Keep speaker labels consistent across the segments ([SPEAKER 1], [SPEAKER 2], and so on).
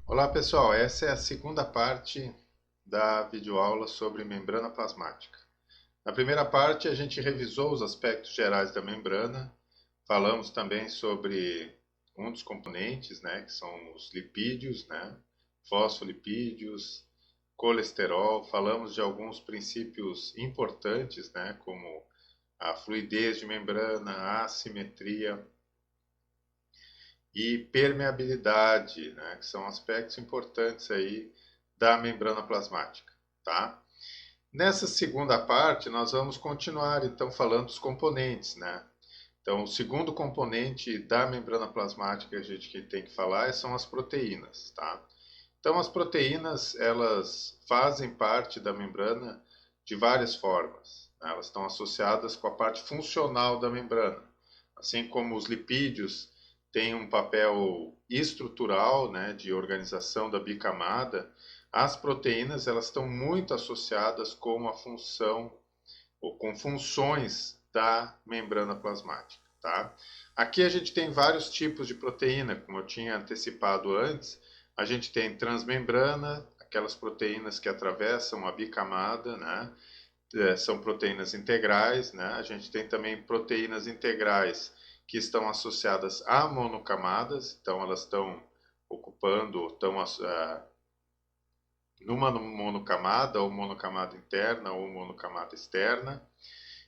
[SPEAKER 1] Olá pessoal, essa é a segunda parte da videoaula sobre membrana plasmática. Na primeira parte a gente revisou os aspectos gerais da membrana, falamos também sobre um dos componentes, que são os lipídios, fosfolipídios, colesterol, falamos de alguns princípios importantes, como a fluidez de membrana, a assimetria e permeabilidade, que são aspectos importantes aí da membrana plasmática, tá? Nessa segunda parte, nós vamos continuar então falando dos componentes, Então, o segundo componente da membrana plasmática que a gente tem que falar são as proteínas, tá? Então, as proteínas, elas fazem parte da membrana de várias formas, Elas estão associadas com a parte funcional da membrana, assim como os lipídios têm um papel estrutural, de organização da bicamada. As proteínas, elas estão muito associadas com a função ou com funções da membrana plasmática, tá? Aqui a gente tem vários tipos de proteína, como eu tinha antecipado antes. A gente tem transmembrana, aquelas proteínas que atravessam a bicamada, são proteínas integrais, A gente tem também proteínas integrais que estão associadas a monocamadas, então elas estão ocupando, estão numa monocamada, ou monocamada interna, ou monocamada externa.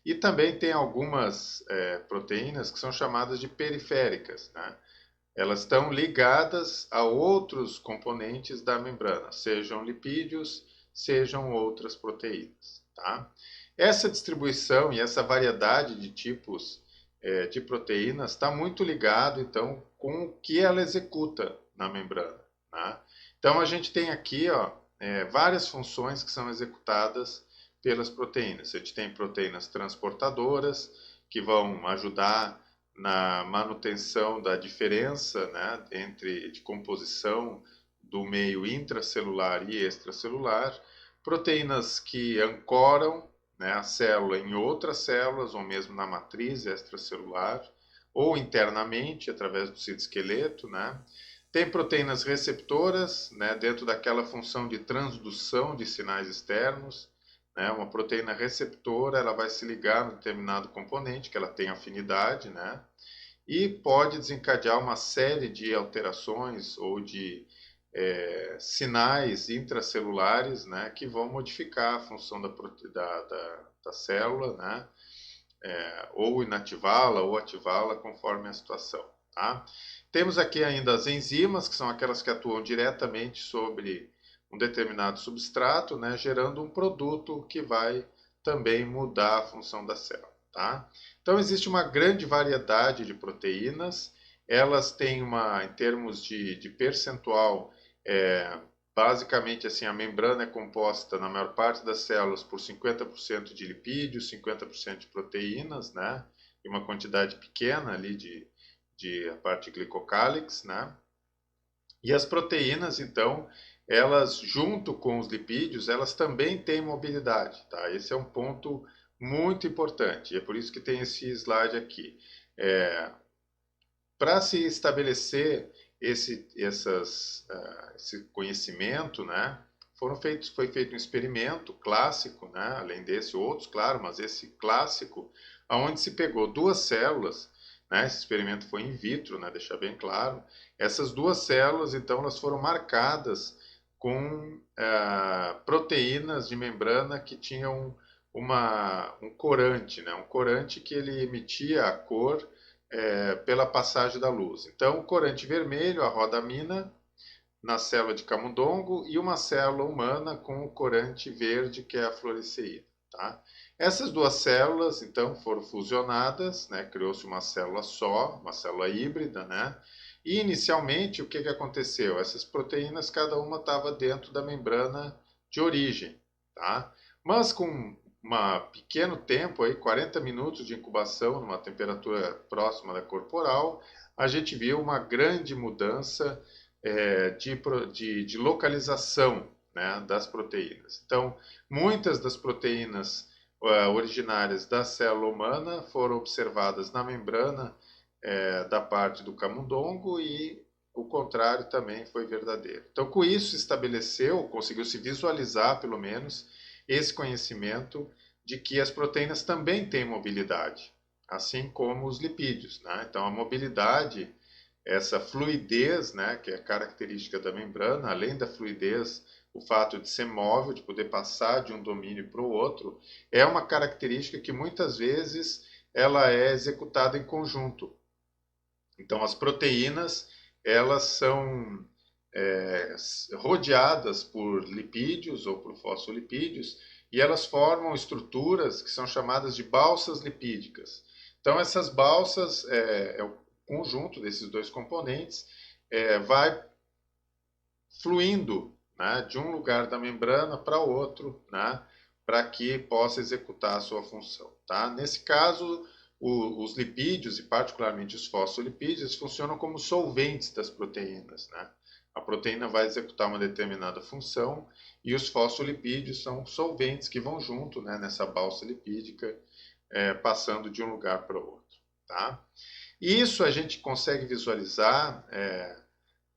[SPEAKER 1] E também tem algumas proteínas que são chamadas de periféricas, Elas estão ligadas a outros componentes da membrana, sejam lipídios, sejam outras proteínas, tá? Essa distribuição e essa variedade de tipos de proteínas está muito ligado, então, com o que ela executa na membrana, tá? Então, a gente tem aqui, várias funções que são executadas pelas proteínas. A gente tem proteínas transportadoras, que vão ajudar na manutenção da diferença, de composição do meio intracelular e extracelular, proteínas que ancoram, a célula em outras células, ou mesmo na matriz extracelular, ou internamente, através do citoesqueleto, Tem proteínas receptoras, dentro daquela função de transdução de sinais externos, Uma proteína receptora, ela vai se ligar no determinado componente, que ela tem afinidade, E pode desencadear uma série de alterações ou de sinais intracelulares, que vão modificar a função da célula, ou inativá-la ou ativá-la conforme a situação, tá? Temos aqui ainda as enzimas, que são aquelas que atuam diretamente sobre um determinado substrato, gerando um produto que vai também mudar a função da célula, tá? Então existe uma grande variedade de proteínas, elas têm em termos de percentual, basicamente assim, a membrana é composta na maior parte das células por 50% de lipídios, 50% de proteínas, E uma quantidade pequena ali de a parte glicocálix, E as proteínas, então, elas junto com os lipídios, elas também têm mobilidade, tá? Esse é um ponto muito importante, e é por isso que tem esse slide aqui. Para se estabelecer esse conhecimento, foi feito um experimento clássico, além desse, outros, claro, mas esse clássico, onde se pegou duas células, esse experimento foi in vitro, deixar bem claro. Essas duas células, então, elas foram marcadas com proteínas de membrana que tinham um corante, um corante que ele emitia a cor pela passagem da luz. Então, o corante vermelho, a rodamina, na célula de camundongo, e uma célula humana com o corante verde, que é a fluoresceína, tá? Essas duas células, então, foram fusionadas, criou-se uma célula só, uma célula híbrida, E inicialmente, o que aconteceu? Essas proteínas, cada uma estava dentro da membrana de origem, tá? Mas com um pequeno tempo, aí, 40 minutos de incubação numa temperatura próxima da corporal, a gente viu uma grande mudança de localização, das proteínas. Então, muitas das proteínas originárias da célula humana foram observadas na membrana da parte do camundongo, e o contrário também foi verdadeiro. Então, com isso, conseguiu se visualizar, pelo menos, esse conhecimento de que as proteínas também têm mobilidade, assim como os lipídios, né? Então, a mobilidade, essa fluidez, né, que é característica da membrana, além da fluidez, o fato de ser móvel, de poder passar de um domínio para o outro, é uma característica que muitas vezes ela é executada em conjunto. Então, as proteínas, elas são rodeadas por lipídios ou por fosfolipídios e elas formam estruturas que são chamadas de balsas lipídicas. Então, essas balsas, é o conjunto desses dois componentes, vai fluindo, né, de um lugar da membrana para outro, né, para que possa executar a sua função. Tá? Nesse caso, os lipídios, e particularmente os fosfolipídios, funcionam como solventes das proteínas. Né? A proteína vai executar uma determinada função e os fosfolipídios são solventes que vão junto, né, nessa balsa lipídica, passando de um lugar para o outro. Tá? Isso a gente consegue visualizar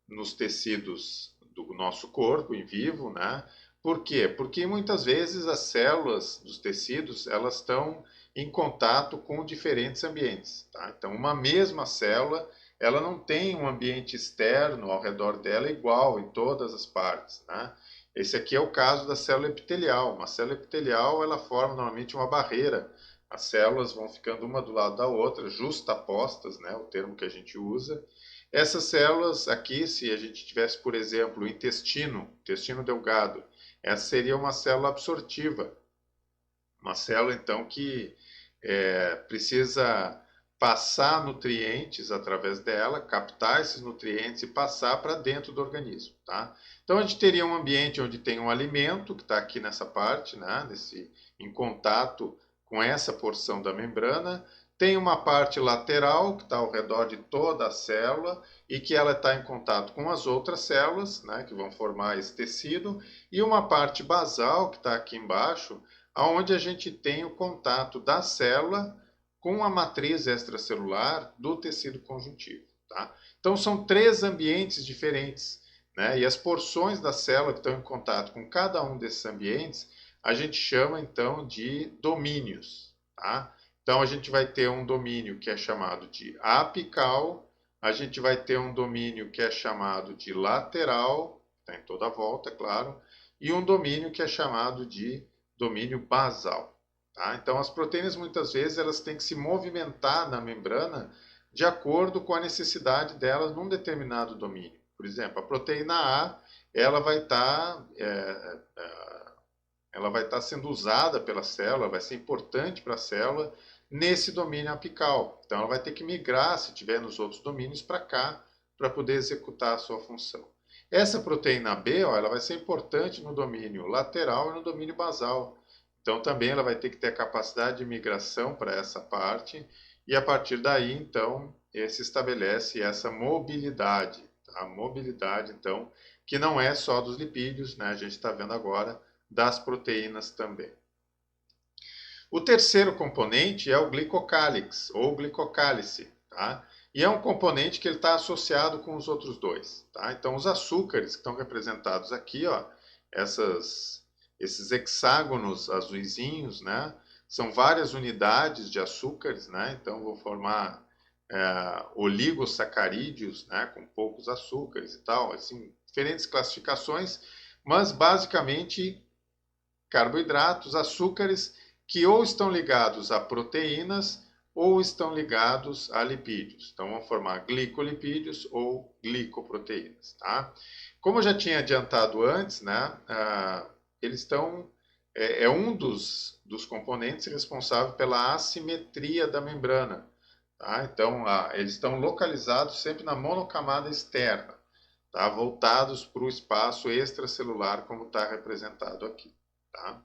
[SPEAKER 1] nos tecidos do nosso corpo em vivo, né? Por quê? Porque muitas vezes as células dos tecidos elas estão em contato com diferentes ambientes. Tá? Então, uma mesma célula ela não tem um ambiente externo ao redor dela igual em todas as partes. Né? Esse aqui é o caso da célula epitelial. Uma célula epitelial ela forma normalmente uma barreira. As células vão ficando uma do lado da outra, justapostas, né? O termo que a gente usa. Essas células aqui, se a gente tivesse, por exemplo, o intestino delgado, essa seria uma célula absortiva. Uma célula, então, que precisa passar nutrientes através dela, captar esses nutrientes e passar para dentro do organismo. Tá? Então, a gente teria um ambiente onde tem um alimento, que está aqui nessa parte, né, em contato com essa porção da membrana. Tem uma parte lateral, que está ao redor de toda a célula, e que ela está em contato com as outras células, né, que vão formar esse tecido, e uma parte basal, que está aqui embaixo, onde a gente tem o contato da célula com a matriz extracelular do tecido conjuntivo. Tá? Então, são três ambientes diferentes. Né? E as porções da célula que estão em contato com cada um desses ambientes, a gente chama, então, de domínios. Tá? Então, a gente vai ter um domínio que é chamado de apical, a gente vai ter um domínio que é chamado de lateral, está em toda a volta, é claro, e um domínio que é chamado de domínio basal. Tá? Então, as proteínas, muitas vezes, elas têm que se movimentar na membrana de acordo com a necessidade delas num determinado domínio. Por exemplo, a proteína A, ela vai estar sendo usada pela célula, vai ser importante para a célula nesse domínio apical. Então, ela vai ter que migrar, se tiver nos outros domínios, para cá, para poder executar a sua função. Essa proteína B, ela vai ser importante no domínio lateral e no domínio basal. Então, também ela vai ter que ter a capacidade de migração para essa parte, e a partir daí, então, se estabelece essa mobilidade. Tá? A mobilidade, então, que não é só dos lipídios, né? A gente está vendo agora das proteínas também. O terceiro componente é o glicocálix, ou glicocálice, tá? E é um componente que ele está associado com os outros dois, tá? Então, os açúcares que estão representados aqui, ó, esses hexágonos azuisinhos, né? São várias unidades de açúcares, né? Então, vou formar oligosacarídeos, né? Com poucos açúcares e tal, assim, diferentes classificações, mas basicamente carboidratos, açúcares que ou estão ligados a proteínas ou estão ligados a lipídios. Então, vão formar glicolipídios ou glicoproteínas. Tá? Como eu já tinha adiantado antes, né, eles estão... É um dos componentes responsável pela assimetria da membrana. Tá? Então, eles estão localizados sempre na monocamada externa, tá? Voltados para o espaço extracelular, como está representado aqui. Tá?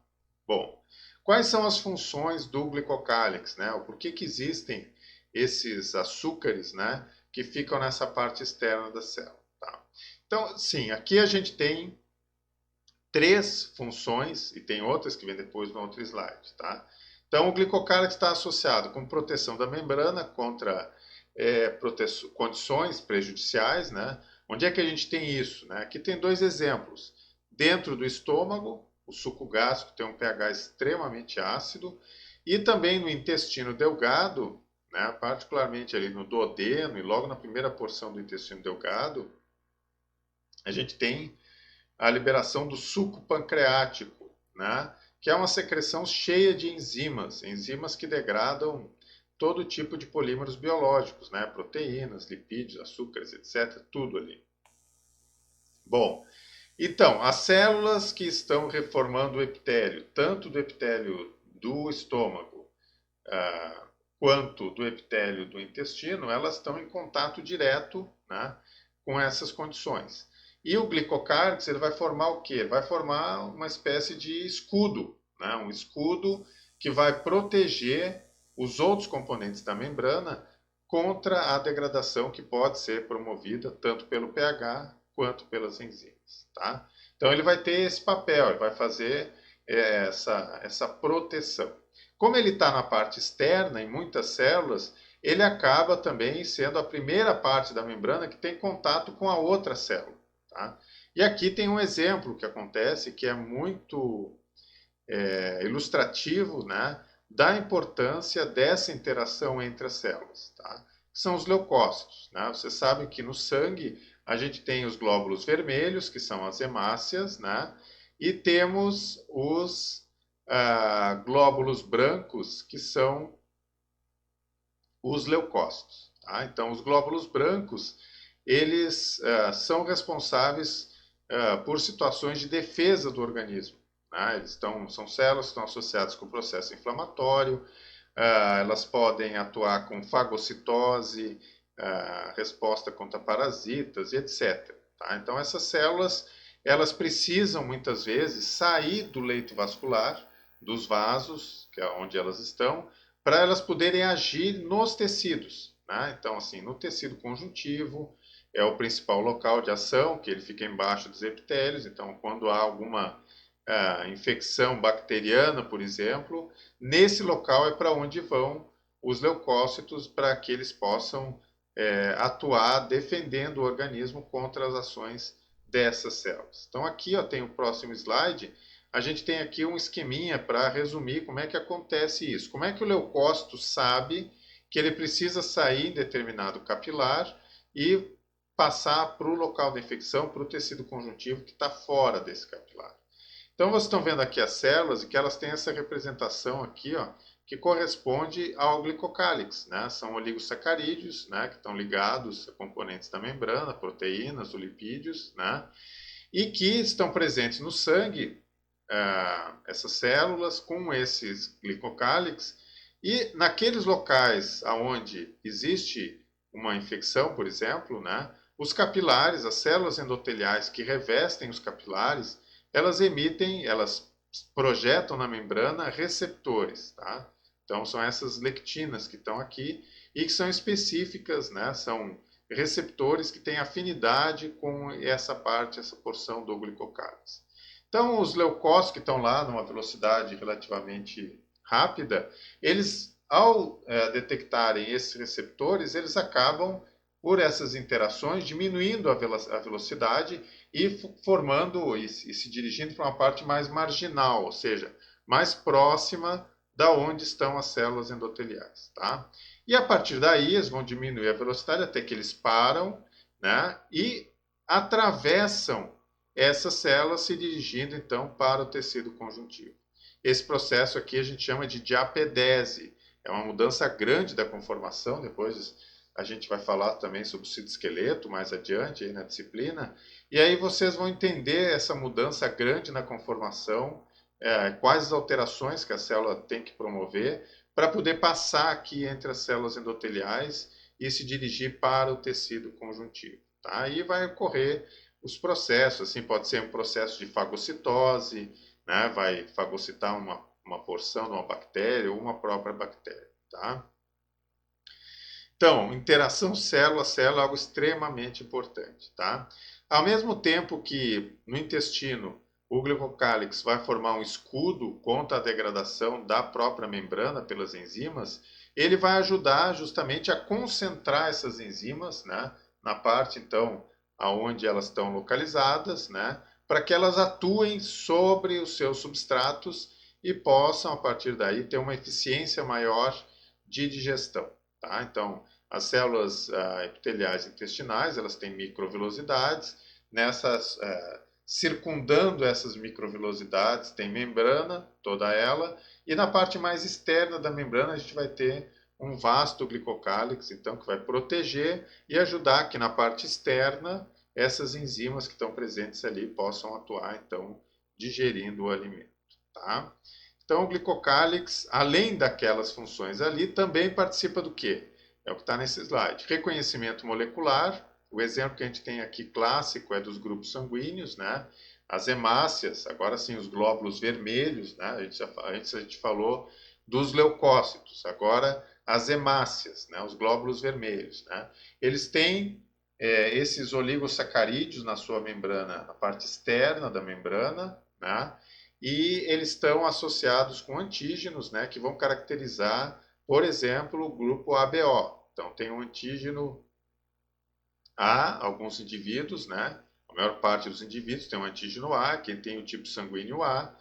[SPEAKER 1] Bom, quais são as funções do glicocálix? Né? Por que existem esses açúcares, né, que ficam nessa parte externa da célula? Tá? Então, sim, aqui a gente tem três funções, e tem outras que vem depois no outro slide. Tá? Então, o glicocálix está associado com proteção da membrana contra condições prejudiciais, né? Onde é que a gente tem isso, né? Aqui tem dois exemplos. Dentro do estômago, o suco gástrico tem um pH extremamente ácido, e também no intestino delgado, né, particularmente ali no duodeno e logo na primeira porção do intestino delgado, a gente tem a liberação do suco pancreático, né, que é uma secreção cheia de enzimas, enzimas que degradam todo tipo de polímeros biológicos, né, proteínas, lipídios, açúcares, etc., tudo ali. Bom, então, as células que estão reformando o epitélio, tanto do epitélio do estômago quanto do epitélio do intestino, elas estão em contato direto, né, com essas condições. E o glicocárix, ele vai formar o quê? Ele vai formar uma espécie de escudo, né, um escudo que vai proteger os outros componentes da membrana contra a degradação que pode ser promovida tanto pelo pH quanto pelas enzimas. Tá? Então ele vai ter esse papel, ele vai fazer essa proteção. Como ele está na parte externa, em muitas células, ele acaba também sendo a primeira parte da membrana que tem contato com a outra célula. Tá? E aqui tem um exemplo que acontece que é muito ilustrativo, né, da importância dessa interação entre as células. Tá? São os leucócitos. Né? Vocês sabem que no sangue a gente tem os glóbulos vermelhos, que são as hemácias, né? E temos os glóbulos brancos, que são os leucócitos. Tá? Então, os glóbulos brancos, eles são responsáveis por situações de defesa do organismo. Né? São células que estão associadas com o processo inflamatório, elas podem atuar com fagocitose, resposta contra parasitas e etc. Tá? Então, essas células, elas precisam muitas vezes sair do leito vascular, dos vasos, que é onde elas estão, para elas poderem agir nos tecidos. Né? Então, assim, no tecido conjuntivo é o principal local de ação, que ele fica embaixo dos epitélios. Então, quando há alguma infecção bacteriana, por exemplo, nesse local é para onde vão os leucócitos para que eles possam atuar defendendo o organismo contra as ações dessas células. Então aqui tem o próximo slide, a gente tem aqui um esqueminha para resumir como é que acontece isso. Como é que o leucócito sabe que ele precisa sair em determinado capilar e passar para o local da infecção, para o tecido conjuntivo que está fora desse capilar. Então vocês estão vendo aqui as células e que elas têm essa representação aqui, ó, que corresponde ao glicocálix, né? São oligosacarídeos, né, que estão ligados a componentes da membrana, proteínas, ou lipídios, né, e que estão presentes no sangue, essas células com esses glicocálix, e naqueles locais onde existe uma infecção, por exemplo, né, os capilares, as células endoteliais que revestem os capilares, elas projetam na membrana receptores, tá? Então são essas lectinas que estão aqui e que são específicas, né? São receptores que têm afinidade com essa parte, essa porção do glicocálix. Então os leucócitos que estão lá numa velocidade relativamente rápida, eles ao detectarem esses receptores, eles acabam por essas interações diminuindo a velocidade e formando e se dirigindo para uma parte mais marginal, ou seja, mais próxima da onde estão as células endoteliais, tá? E a partir daí eles vão diminuir a velocidade até que eles param, né? E atravessam essas células se dirigindo então para o tecido conjuntivo. Esse processo aqui a gente chama de diapedese. É uma mudança grande da conformação, depois a gente vai falar também sobre o citoesqueleto mais adiante aí na disciplina. E aí vocês vão entender essa mudança grande na conformação, quais as alterações que a célula tem que promover para poder passar aqui entre as células endoteliais e se dirigir para o tecido conjuntivo. Tá? Aí vai ocorrer os processos, assim, pode ser um processo de fagocitose, né? Vai fagocitar uma porção de uma bactéria ou uma própria bactéria. Tá? Então, interação célula-célula é algo extremamente importante. Tá? Ao mesmo tempo que no intestino o glicocálix vai formar um escudo contra a degradação da própria membrana pelas enzimas, ele vai ajudar justamente a concentrar essas enzimas, né, na parte, então, aonde elas estão localizadas, né, para que elas atuem sobre os seus substratos e possam, a partir daí, ter uma eficiência maior de digestão. Tá? Então, as células epiteliais intestinais, elas têm microvilosidades, nessas, circundando essas microvilosidades tem membrana, toda ela, e na parte mais externa da membrana a gente vai ter um vasto glicocálix, então, que vai proteger e ajudar que na parte externa essas enzimas que estão presentes ali possam atuar, então, digerindo o alimento. Tá? Então, o glicocálix, além daquelas funções ali, também participa do quê? É o que está nesse slide. Reconhecimento molecular. O exemplo que a gente tem aqui clássico é dos grupos sanguíneos, né? As hemácias, agora sim os glóbulos vermelhos, né? Antes a gente falou dos leucócitos, agora as hemácias, né? Os glóbulos vermelhos, né? Eles têm esses oligosacarídeos na sua membrana, na parte externa da membrana, né? E eles estão associados com antígenos, né? Que vão caracterizar, por exemplo, o grupo ABO. Então, tem um antígeno A, alguns indivíduos, né? A maior parte dos indivíduos tem um antígeno A, quem tem o tipo sanguíneo A.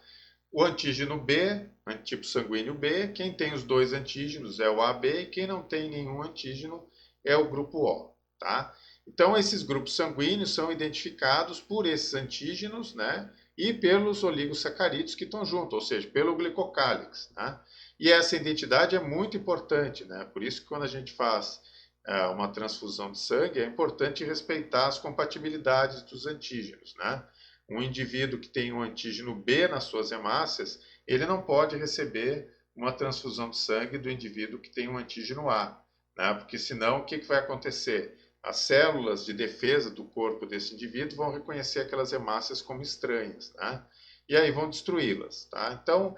[SPEAKER 1] O antígeno B, tipo sanguíneo B, quem tem os dois antígenos é o AB, e quem não tem nenhum antígeno é o grupo O, tá? Então, esses grupos sanguíneos são identificados por esses antígenos, né? E pelos oligosacarídeos que estão juntos, ou seja, pelo glicocálix, né? E essa identidade é muito importante, né? Por isso que quando a gente faz uma transfusão de sangue, é importante respeitar as compatibilidades dos antígenos, né? Um indivíduo que tem um antígeno B nas suas hemácias, ele não pode receber uma transfusão de sangue do indivíduo que tem um antígeno A, né? Porque senão o que vai acontecer? As células de defesa do corpo desse indivíduo vão reconhecer aquelas hemácias como estranhas, né? E aí vão destruí-las, tá? Então,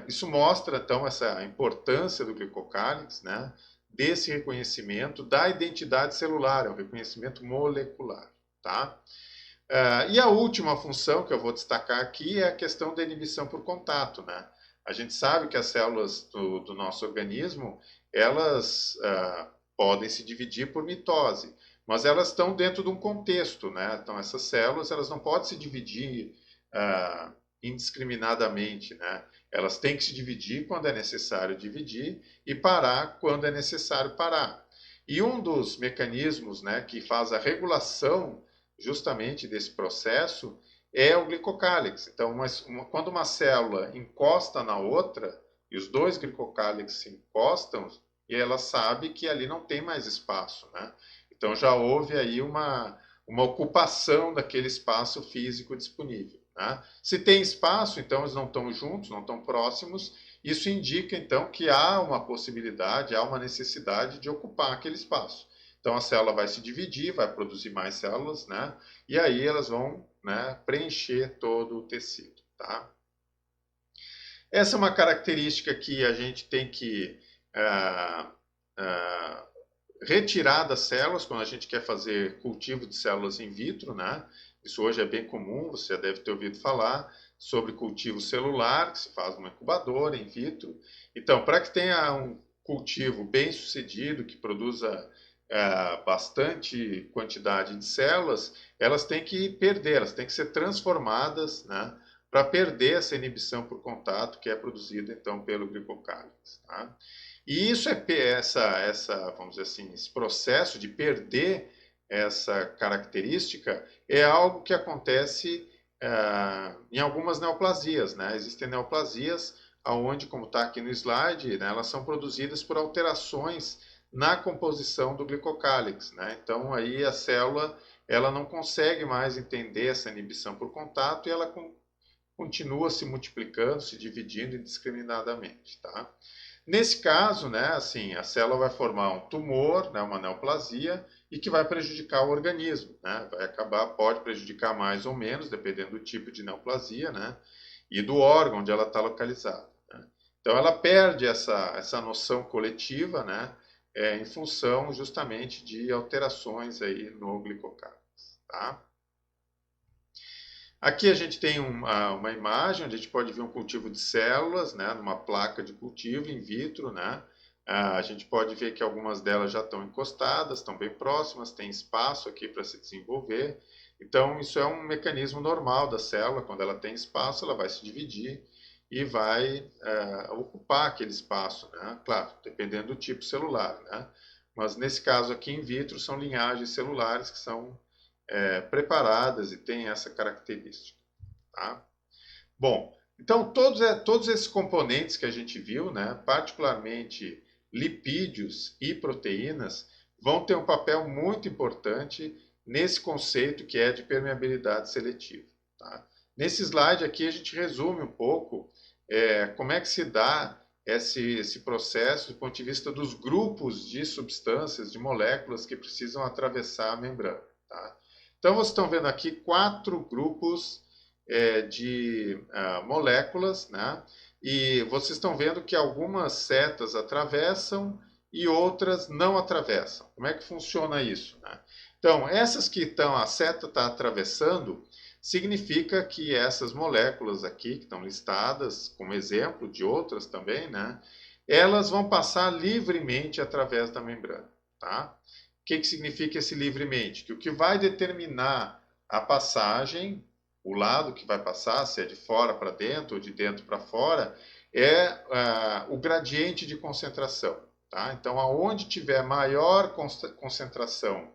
[SPEAKER 1] isso mostra então essa importância do glicocálix, né? Desse reconhecimento da identidade celular, é o reconhecimento molecular, tá? E a última função que eu vou destacar aqui é a questão da inibição por contato, né? A gente sabe que as células do nosso organismo, elas podem se dividir por mitose, mas elas estão dentro de um contexto, né? Então, essas células, elas não podem se dividir indiscriminadamente, né? Elas têm que se dividir quando é necessário dividir e parar quando é necessário parar. E um dos mecanismos, né, que faz a regulação justamente desse processo é o glicocálix. Então, quando uma célula encosta na outra, e os dois glicocálix se encostam, e ela sabe que ali não tem mais espaço, né? Então já houve aí uma ocupação daquele espaço físico disponível, né? Se tem espaço, então eles não estão juntos, não estão próximos, isso indica então que há uma possibilidade, há uma necessidade de ocupar aquele espaço. Então a célula vai se dividir, vai produzir mais células, né? E aí elas vão, né, preencher todo o tecido, tá? Essa é uma característica que a gente tem que retirar das células quando a gente quer fazer cultivo de células in vitro, né? Isso hoje é bem comum, você já deve ter ouvido falar sobre cultivo celular, que se faz numa incubadora in vitro. Então, para que tenha um cultivo bem sucedido, que produza bastante quantidade de células, elas têm que perder, elas têm que ser transformadas, né, para perder essa inibição por contato que é produzida então pelo glicocálix, tá? E isso vamos dizer assim, esse processo de perder essa característica é algo que acontece em algumas neoplasias, né? Existem neoplasias onde, como está aqui no slide, né, elas são produzidas por alterações na composição do glicocálix, né? Então aí a célula ela não consegue mais entender essa inibição por contato e ela continua se multiplicando, se dividindo indiscriminadamente, tá? Nesse caso, né, assim, a célula vai formar um tumor, né, uma neoplasia, e que vai prejudicar o organismo, né? Pode prejudicar mais ou menos, dependendo do tipo de neoplasia, né? E do órgão onde ela está localizada, né? Então ela perde essa noção coletiva, né? Em função justamente de alterações aí no glicocálix, tá? Aqui a gente tem uma imagem onde a gente pode ver um cultivo de células, né, numa placa de cultivo in vitro, né, A gente pode ver que algumas delas já estão encostadas, estão bem próximas, tem espaço aqui para se desenvolver. Então, isso é um mecanismo normal da célula. Quando ela tem espaço, ela vai se dividir e vai ocupar aquele espaço, né? Claro, dependendo do tipo celular, né? Mas nesse caso aqui, in vitro, são linhagens celulares que são preparadas e têm essa característica, tá? Bom, então todos esses componentes que a gente viu, né, particularmente lipídios e proteínas, vão ter um papel muito importante nesse conceito que é de permeabilidade seletiva. Tá? Nesse slide aqui a gente resume um pouco como é que se dá esse processo do ponto de vista dos grupos de substâncias, de moléculas que precisam atravessar a membrana. Tá? Então vocês estão vendo aqui 4 grupos de moléculas, né? E vocês estão vendo que algumas setas atravessam e outras não atravessam. Como é que funciona isso, né? Então, essas que estão, a seta está atravessando, significa que essas moléculas aqui, que estão listadas como exemplo de outras também, né? Elas vão passar livremente através da membrana, tá? O que significa esse livremente? Que o que vai determinar a passagem, o lado que vai passar, se é de fora para dentro ou de dentro para fora, é o gradiente de concentração. Tá? Então, aonde tiver maior concentração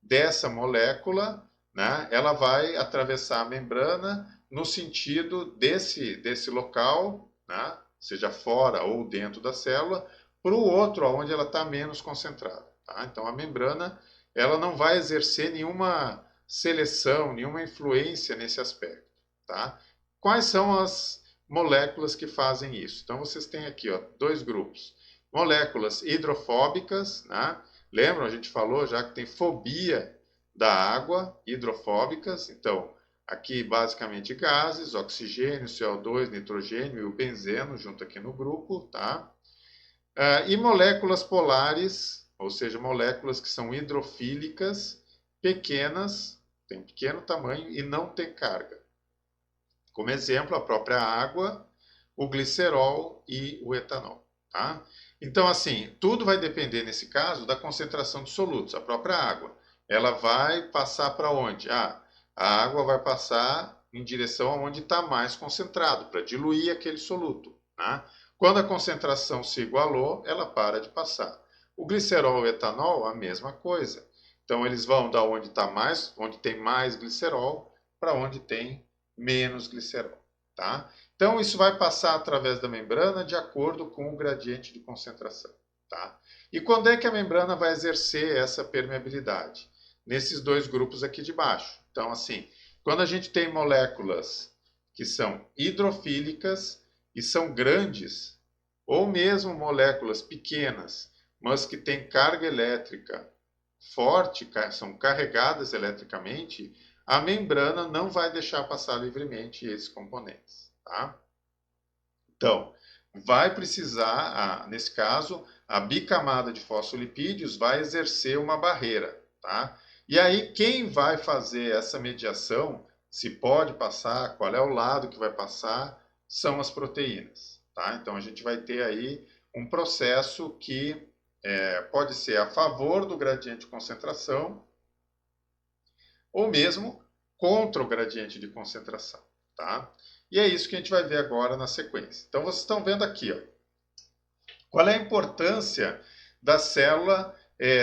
[SPEAKER 1] dessa molécula, né, ela vai atravessar a membrana no sentido desse local, né, seja fora ou dentro da célula, para o outro, onde ela está menos concentrada. Tá? Então, a membrana ela não vai exercer nenhuma seleção, nenhuma influência nesse aspecto. Tá? Quais são as moléculas que fazem isso? Então, vocês têm aqui 2 grupos. Moléculas hidrofóbicas, né? Lembram, a gente falou já que tem fobia da água, hidrofóbicas. Então, aqui basicamente gases, oxigênio, CO2, nitrogênio e o benzeno junto aqui no grupo, tá? E moléculas polares, ou seja, moléculas que são hidrofílicas, pequenas, tem pequeno tamanho e não tem carga. Como exemplo, a própria água, o glicerol e o etanol. Tá? Então, assim, tudo vai depender, nesse caso, da concentração de solutos. A própria água, ela vai passar para onde? A água vai passar em direção aonde está mais concentrado, para diluir aquele soluto. Tá? Quando a concentração se igualou, ela para de passar. O glicerol e o etanol, a mesma coisa. Então, eles vão da onde tem mais glicerol, para onde tem menos glicerol. Tá? Então, isso vai passar através da membrana de acordo com o gradiente de concentração. Tá? E quando é que a membrana vai exercer essa permeabilidade? Nesses 2 grupos aqui de baixo. Então, assim, quando a gente tem moléculas que são hidrofílicas e são grandes, ou mesmo moléculas pequenas, mas que têm carga elétrica forte, são carregadas eletricamente, a membrana não vai deixar passar livremente esses componentes. Tá? Então, vai precisar, nesse caso, a bicamada de fosfolipídios vai exercer uma barreira. Tá? E aí, quem vai fazer essa mediação, se pode passar, qual é o lado que vai passar, são as proteínas. Tá? Então, a gente vai ter aí um processo que pode ser a favor do gradiente de concentração ou mesmo contra o gradiente de concentração. Tá? E é isso que a gente vai ver agora na sequência. Então, vocês estão vendo aqui, qual é a importância da célula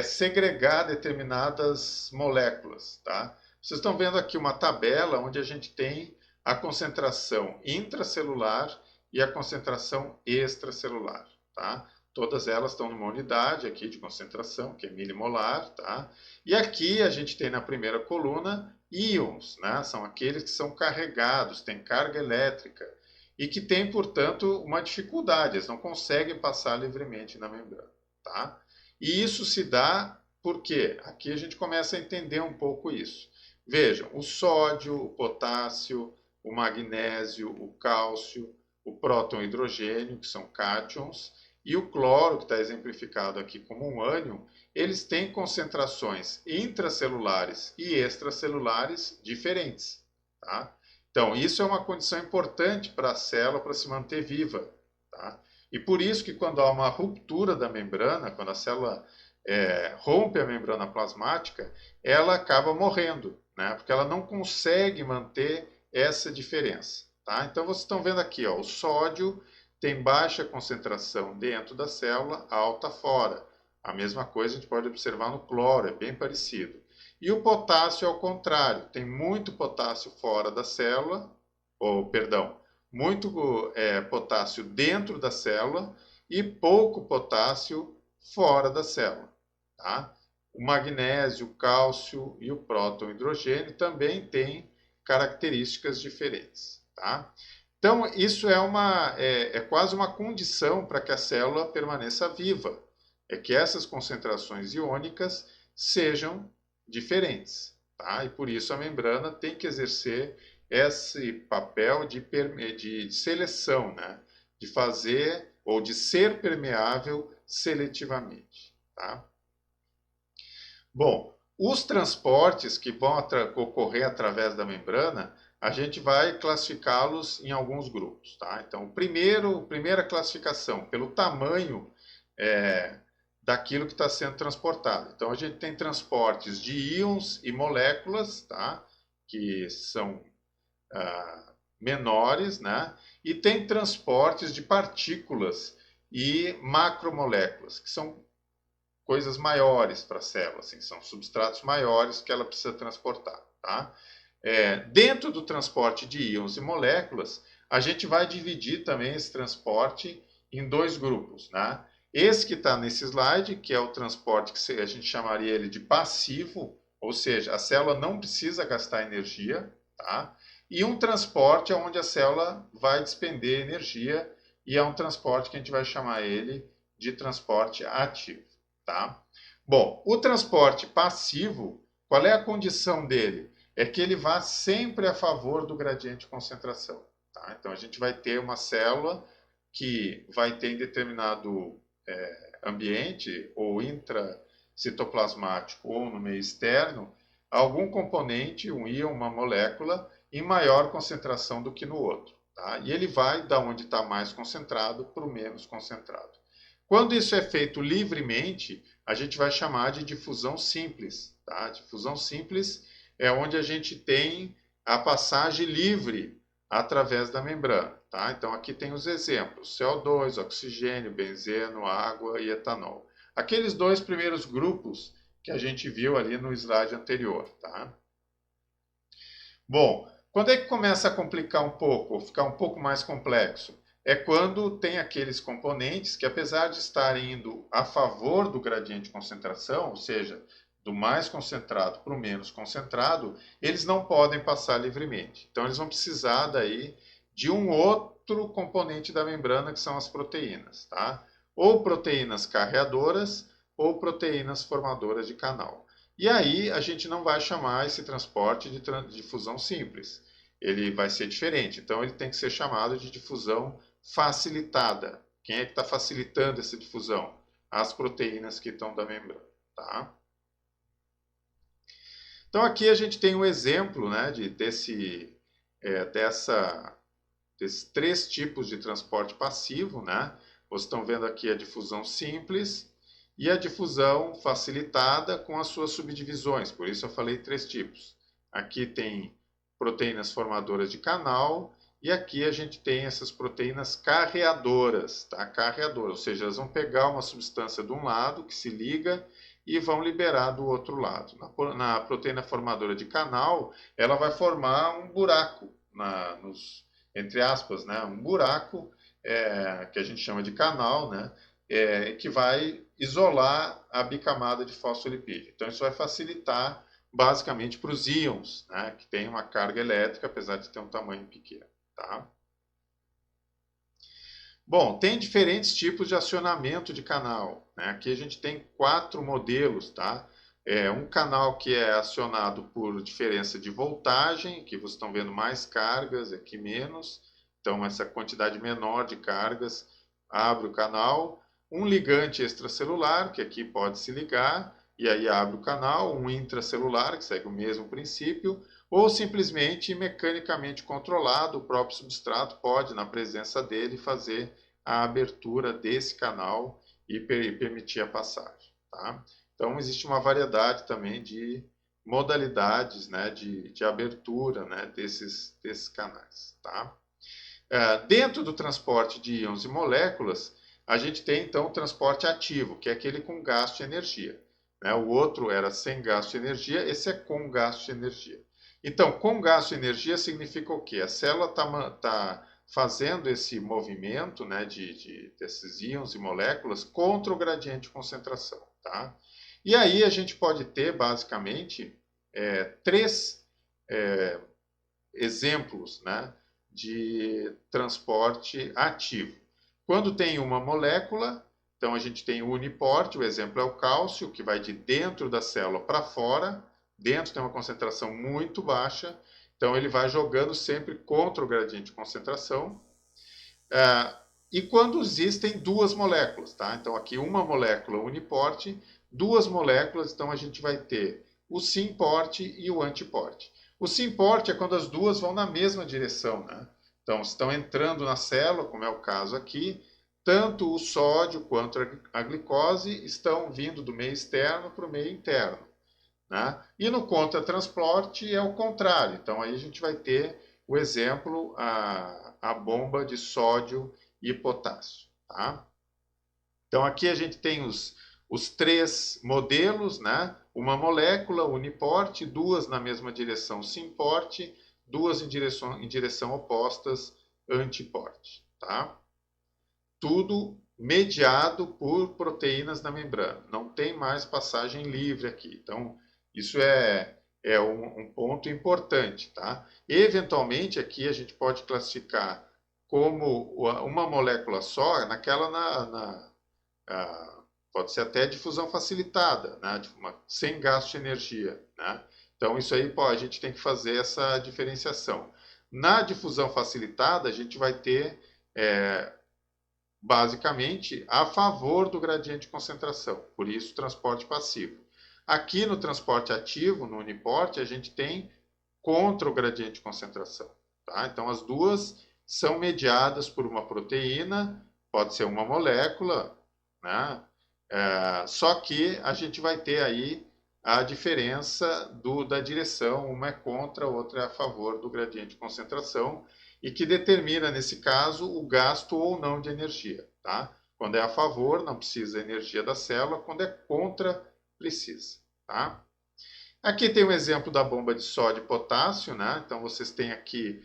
[SPEAKER 1] segregar determinadas moléculas. Tá? Vocês estão vendo aqui uma tabela onde a gente tem a concentração intracelular e a concentração extracelular. Tá? Todas elas estão numa unidade aqui de concentração, que é milimolar. Tá? E aqui a gente tem na primeira coluna íons, né? São aqueles que são carregados, têm carga elétrica e que têm, portanto, uma dificuldade, eles não conseguem passar livremente na membrana. Tá? E isso se dá porque aqui a gente começa a entender um pouco isso. Vejam, o sódio, o potássio, o magnésio, o cálcio, o próton e hidrogênio, que são cátions, e o cloro, que está exemplificado aqui como um ânion, eles têm concentrações intracelulares e extracelulares diferentes. Tá? Então, isso é uma condição importante para a célula para se manter viva. Tá? E por isso que quando há uma ruptura da membrana, quando a célula rompe a membrana plasmática, ela acaba morrendo, né? Porque ela não consegue manter essa diferença. Tá? Então vocês estão vendo aqui, ó, o sódio tem baixa concentração dentro da célula, alta fora. A mesma coisa a gente pode observar no cloro, é bem parecido. E o potássio, ao contrário, tem muito potássio fora da célula, ou perdão, muito potássio dentro da célula e pouco potássio fora da célula. Tá? O magnésio, o cálcio e o próton hidrogênio também têm características diferentes. Tá? Então, isso é quase uma condição para que a célula permaneça viva. É que essas concentrações iônicas sejam diferentes. Tá? E por isso a membrana tem que exercer esse papel de seleção, né? De fazer ou de ser permeável seletivamente. Tá? Bom, os transportes que vão ocorrer através da membrana, a gente vai classificá-los em alguns grupos. Tá? Então, primeira classificação, pelo tamanho daquilo que está sendo transportado. Então, a gente tem transportes de íons e moléculas, tá? Que são menores, né? E tem transportes de partículas e macromoléculas, que são coisas maiores para a célula, assim, são substratos maiores que ela precisa transportar. Tá? Dentro do transporte de íons e moléculas, a gente vai dividir também esse transporte em dois grupos. Né? Esse que está nesse slide, que é o transporte que a gente chamaria ele de passivo, ou seja, a célula não precisa gastar energia, tá? E um transporte onde a célula vai despender energia, e é um transporte que a gente vai chamar ele de transporte ativo. Tá? Bom, o transporte passivo, qual é a condição dele? É que ele vá sempre a favor do gradiente de concentração. Tá? Então, a gente vai ter uma célula que vai ter em determinado ambiente, ou intracitoplasmático, ou no meio externo, algum componente, um íon, uma molécula, em maior concentração do que no outro. Tá? E ele vai da onde está mais concentrado para o menos concentrado. Quando isso é feito livremente, a gente vai chamar de difusão simples. Tá? Difusão simples é onde a gente tem a passagem livre através da membrana. Tá? Então, aqui tem os exemplos: CO2, oxigênio, benzeno, água e etanol. Aqueles dois primeiros grupos que a gente viu ali no slide anterior. Tá? Bom, quando é que começa a complicar um pouco, ou ficar um pouco mais complexo? É quando tem aqueles componentes que, apesar de estarem indo a favor do gradiente de concentração, ou seja, do mais concentrado para o menos concentrado, eles não podem passar livremente. Então, eles vão precisar daí de um outro componente da membrana, que são as proteínas. Tá? Ou proteínas carreadoras, ou proteínas formadoras de canal. E aí, a gente não vai chamar esse transporte de difusão simples. Ele vai ser diferente. Então, ele tem que ser chamado de difusão facilitada. Quem é que está facilitando essa difusão? As proteínas que estão da membrana. Tá? Então, aqui a gente tem um exemplo, né, desses três tipos de transporte passivo. Né? Vocês estão vendo aqui a difusão simples e a difusão facilitada com as suas subdivisões. Por isso eu falei três tipos. Aqui tem proteínas formadoras de canal, e aqui a gente tem essas proteínas carreadoras, tá? Carreadoras, ou seja, elas vão pegar uma substância de um lado que se liga e vão liberar do outro lado. Na proteína formadora de canal, ela vai formar um buraco, entre aspas, né? Um buraco que a gente chama de canal, né? Que vai isolar a bicamada de fosfolipídio. Então, isso vai facilitar basicamente para os íons, né? Que tem uma carga elétrica, apesar de ter um tamanho pequeno. Tá? Bom, tem diferentes tipos de acionamento de canal. Né? Aqui a gente tem 4 modelos. Tá? Um canal que é acionado por diferença de voltagem, que vocês estão vendo mais cargas, aqui menos. Então, essa quantidade menor de cargas abre o canal. Um ligante extracelular, que aqui pode se ligar, e aí abre o canal. Um intracelular, que segue o mesmo princípio. Ou simplesmente mecanicamente controlado, o próprio substrato pode, na presença dele, fazer a abertura desse canal e permitir a passagem. Tá? Então, existe uma variedade também de modalidades, né, de abertura, né, desses canais. Tá? Dentro do transporte de íons e moléculas, a gente tem então o transporte ativo, que é aquele com gasto de energia. Né? O outro era sem gasto de energia, esse é com gasto de energia. Então, com gasto de energia significa o quê? A célula está fazendo esse movimento, né, desses íons e moléculas contra o gradiente de concentração. Tá? E aí a gente pode ter, basicamente, três exemplos, né, de transporte ativo. Quando tem uma molécula, então a gente tem o uniporte, o exemplo é o cálcio, que vai de dentro da célula para fora, dentro tem uma concentração muito baixa, então ele vai jogando sempre contra o gradiente de concentração. E quando existem duas moléculas, tá? Então aqui uma molécula uniporte, duas moléculas, então a gente vai ter o simporte e o antiporte. O simporte é quando as duas vão na mesma direção, né? Então estão entrando na célula, como é o caso aqui, tanto o sódio quanto a glicose estão vindo do meio externo para o meio interno. Né? E no contratransporte é o contrário. Então aí a gente vai ter o exemplo, a bomba de sódio e potássio. Tá? Então aqui a gente tem os três modelos, né? Uma molécula uniporte, duas na mesma direção simporte, duas em direção opostas antiporte. Tá? Tudo mediado por proteínas na membrana. Não tem mais passagem livre aqui. Então, isso é um ponto importante. Tá? Eventualmente, aqui a gente pode classificar como uma molécula só, pode ser até difusão facilitada, né? Sem gasto de energia. Né? Então, isso aí a gente tem que fazer essa diferenciação. Na difusão facilitada, a gente vai ter basicamente a favor do gradiente de concentração, por isso transporte passivo. Aqui no transporte ativo, no uniporte, a gente tem contra o gradiente de concentração. Tá? Então as duas são mediadas por uma proteína, pode ser uma molécula, né? Só que a gente vai ter aí a diferença da direção, uma é contra, a outra é a favor do gradiente de concentração, e que determina, nesse caso, o gasto ou não de energia. Tá? Quando é a favor, não precisa energia da célula, quando é contra, precisa. Tá? Aqui tem um exemplo da bomba de sódio e potássio. Né? Então, vocês têm aqui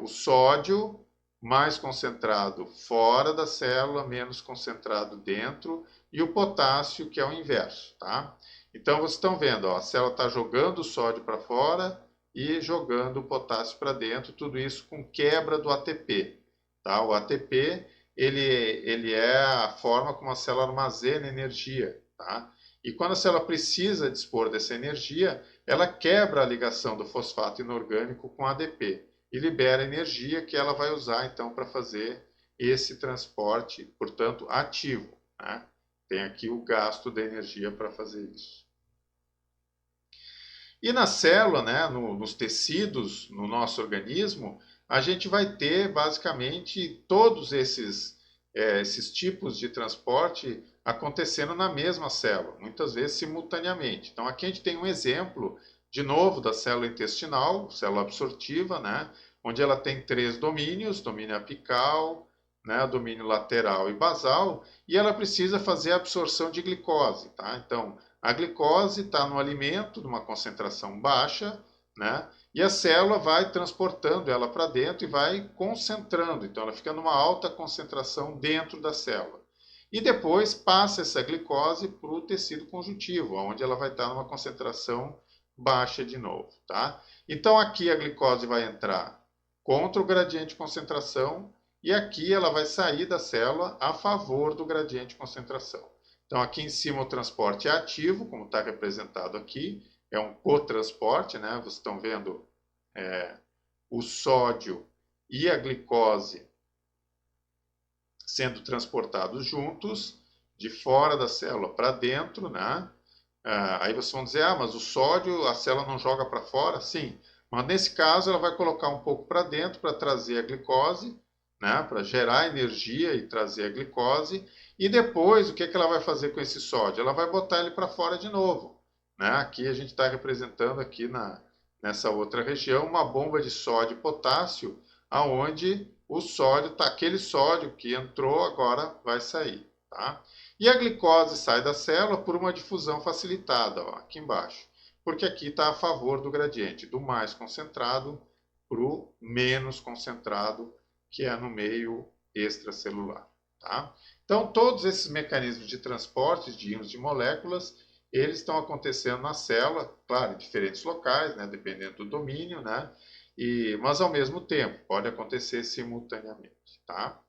[SPEAKER 1] o sódio mais concentrado fora da célula, menos concentrado dentro, e o potássio, que é o inverso. Tá? Então, vocês estão vendo, ó, a célula está jogando o sódio para fora e jogando o potássio para dentro, tudo isso com quebra do ATP. Tá? O ATP ele é a forma como a célula armazena energia. Tá? E quando a célula precisa dispor dessa energia, ela quebra a ligação do fosfato inorgânico com ADP e libera energia que ela vai usar então para fazer esse transporte, portanto, ativo. Né? Tem aqui o gasto da energia para fazer isso. E na célula, né, nos tecidos, no nosso organismo, a gente vai ter basicamente todos esses tipos de transporte acontecendo na mesma célula, muitas vezes simultaneamente. Então aqui a gente tem um exemplo, de novo, da célula intestinal, célula absortiva, né, onde ela tem três domínios, domínio apical, né, domínio lateral e basal, e ela precisa fazer a absorção de glicose. Tá? Então, a glicose está no alimento, numa concentração baixa, né? E a célula vai transportando ela para dentro e vai concentrando. Então, ela fica numa alta concentração dentro da célula. E depois passa essa glicose para o tecido conjuntivo, onde ela vai estar numa concentração baixa de novo. Tá? Então, aqui a glicose vai entrar contra o gradiente de concentração e aqui ela vai sair da célula a favor do gradiente de concentração. Então, aqui em cima o transporte é ativo, como está representado aqui, é um cotransporte, né? Vocês estão vendo o sódio e a glicose sendo transportados juntos, de fora da célula para dentro, né? Aí vocês vão dizer, mas o sódio a célula não joga para fora? Sim, mas nesse caso ela vai colocar um pouco para dentro para trazer a glicose, né, para gerar energia e trazer a glicose, e depois o que ela vai fazer com esse sódio? Ela vai botar ele para fora de novo. Né? Aqui a gente está representando aqui nessa outra região uma bomba de sódio e potássio, aonde o sódio, aquele sódio que entrou agora vai sair. Tá? E a glicose sai da célula por uma difusão facilitada, ó, aqui embaixo. Porque aqui está a favor do gradiente, do mais concentrado para o menos concentrado, que é no meio extracelular. Tá? Então, todos esses mecanismos de transporte de íons de moléculas, eles estão acontecendo na célula, claro, em diferentes locais, né, dependendo do domínio, né, mas ao mesmo tempo, pode acontecer simultaneamente. Tá?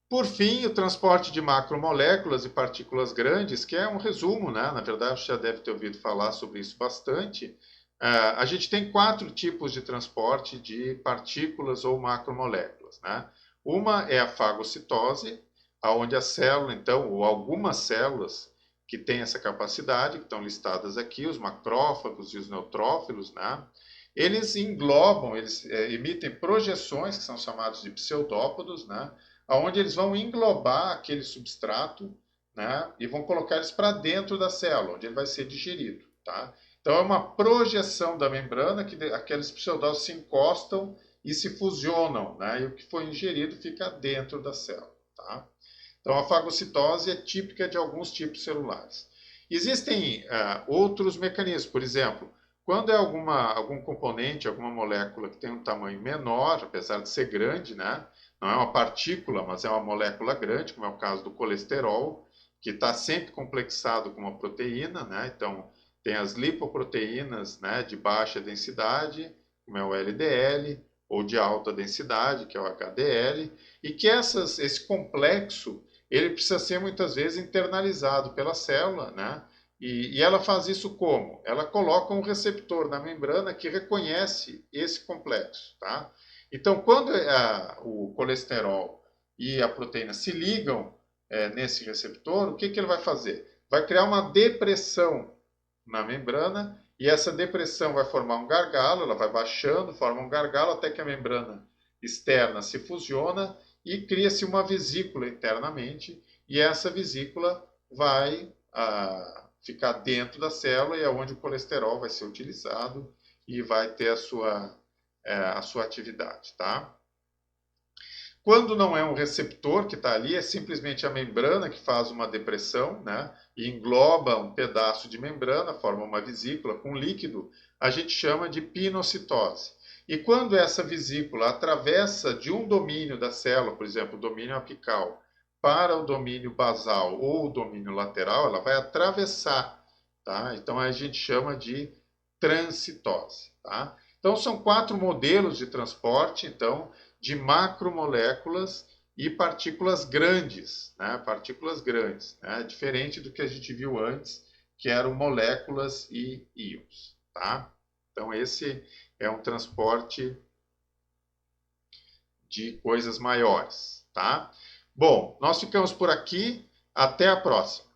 [SPEAKER 1] Por fim, o transporte de macromoléculas e partículas grandes, que é um resumo, né? Na verdade, você já deve ter ouvido falar sobre isso bastante. A gente tem 4 tipos de transporte de partículas ou macromoléculas, né? Uma é a fagocitose, onde a célula, então, ou algumas células que têm essa capacidade, que estão listadas aqui, os macrófagos e os neutrófilos, né? Eles englobam, eles emitem projeções, que são chamados de pseudópodos, né? Onde eles vão englobar aquele substrato, né? E vão colocar eles para dentro da célula, onde ele vai ser digerido. Tá? Então é uma projeção da membrana que aqueles pseudócitos se encostam e se fusionam, né? E o que foi ingerido fica dentro da célula. Tá? Então a fagocitose é típica de alguns tipos celulares. Existem outros mecanismos, por exemplo, quando é algum componente, alguma molécula que tem um tamanho menor, apesar de ser grande, né? Não é uma partícula, mas é uma molécula grande, como é o caso do colesterol, que está sempre complexado com uma proteína, né? Então, tem as lipoproteínas, né, de baixa densidade, como é o LDL, ou de alta densidade, que é o HDL, e que esse complexo ele precisa ser muitas vezes internalizado pela célula, né? E ela faz isso como? Ela coloca um receptor na membrana que reconhece esse complexo, tá? Então, quando o colesterol e a proteína se ligam nesse receptor, o que ele vai fazer? Vai criar uma depressão na membrana e essa depressão vai formar um gargalo, ela vai baixando, forma um gargalo até que a membrana externa se fusiona e cria-se uma vesícula internamente e essa vesícula vai ficar dentro da célula e é onde o colesterol vai ser utilizado e vai ter a sua atividade, tá? Quando não é um receptor que está ali, é simplesmente a membrana que faz uma depressão, né? E engloba um pedaço de membrana, forma uma vesícula com líquido, a gente chama de pinocitose. E quando essa vesícula atravessa de um domínio da célula, por exemplo, o domínio apical, para o domínio basal ou o domínio lateral, ela vai atravessar, tá? Então a gente chama de transcitose, tá? Então são 4 modelos de transporte, então, de macromoléculas e partículas grandes, né? Partículas grandes, né? Diferente do que a gente viu antes, que eram moléculas e íons, tá? Então esse é um transporte de coisas maiores, tá? Bom, nós ficamos por aqui, até a próxima.